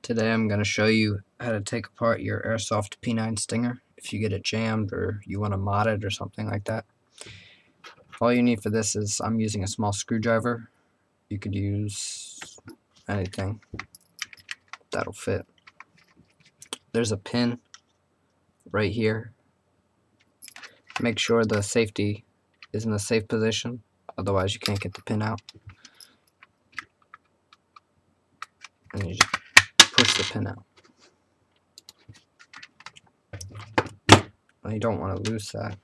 Today I'm going to show you how to take apart your Airsoft P9 Stinger if you get it jammed or you want to mod it or something like that. All you need for this is, I'm using a small screwdriver. You could use anything that'll fit. There's a pin right here. Make sure the safety is in a safe position, otherwise you can't get the pin out. And you just push the pin out. You don't want to lose that.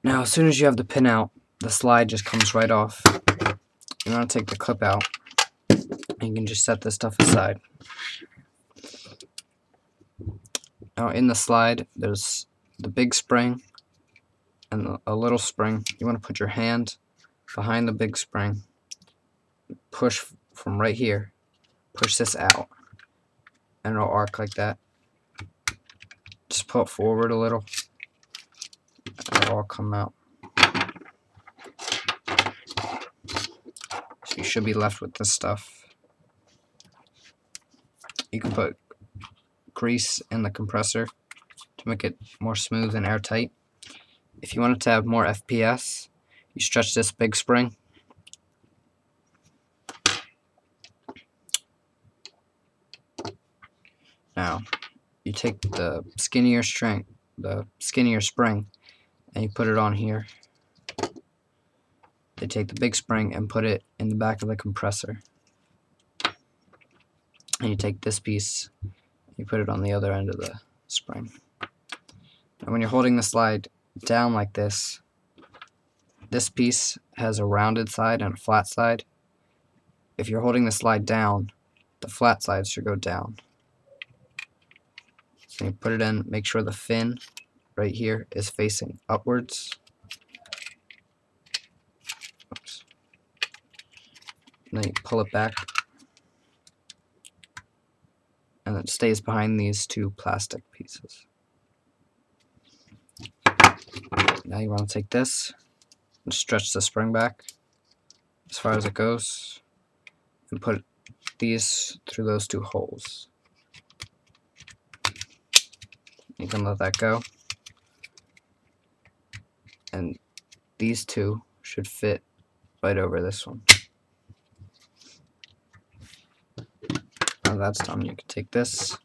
Now, as soon as you have the pin out, the slide just comes right off. You want to take the clip out, and you can just set this stuff aside. Now, in the slide, there's the big spring and a little spring. You want to put your hand behind the big spring, push from right here, push this out, and it'll arc like that. Just pull it forward a little, and it'll all come out. So you should be left with this stuff. You can put grease in the compressor to make it more smooth and airtight. If you want it to have more FPS, you stretch this big spring. Now, you take the skinnier spring, and you put it on here. They take the big spring and put it in the back of the compressor. And you take this piece, you put it on the other end of the spring. And when you're holding the slide down like this piece has a rounded side and a flat side. If you're holding the slide down, the flat side should go down. So you put it in, make sure the fin right here is facing upwards. Oops. And then you pull it back, and it stays behind these two plastic pieces. Now you want to take this and stretch the spring back as far as it goes and put these through those two holes. You can let that go, and these two should fit right over this one. Now that's done, you can take this.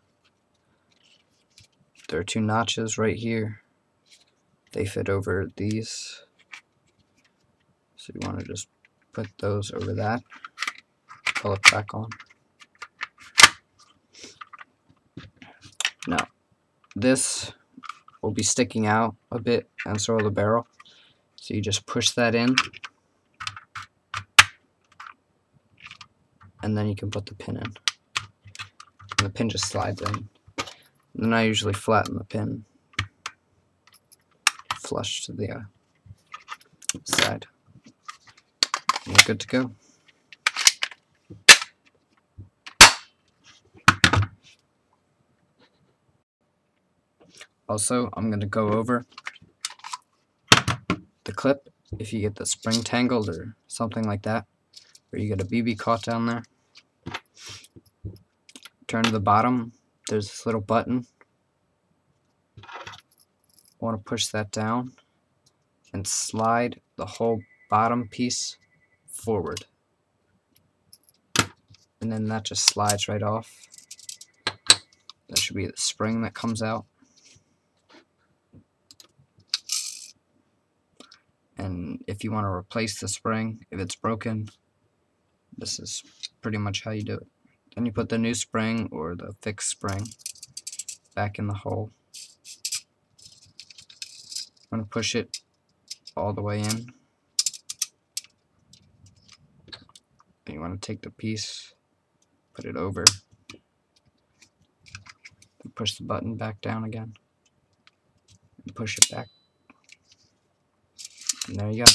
There are two notches right here. They fit over these. So you want to just put those over that. Pull it back on. Now, this will be sticking out a bit, and so will the barrel. So you just push that in, and then you can put the pin in. And the pin just slides in. And then I usually flatten the pin flush to the side. And you're good to go. Also, I'm going to go over the clip if you get the spring tangled or something like that, or you get a BB caught down there. Turn to the bottom, there's this little button. Want to push that down and slide the whole bottom piece forward, and then that just slides right off. That should be the spring that comes out. And if you want to replace the spring, if it's broken, this is pretty much how you do it. Then you put the new spring or the fixed spring back in the hole. I'm going to push it all the way in. And you want to take the piece, put it over, and push the button back down again, and push it back. And there you go.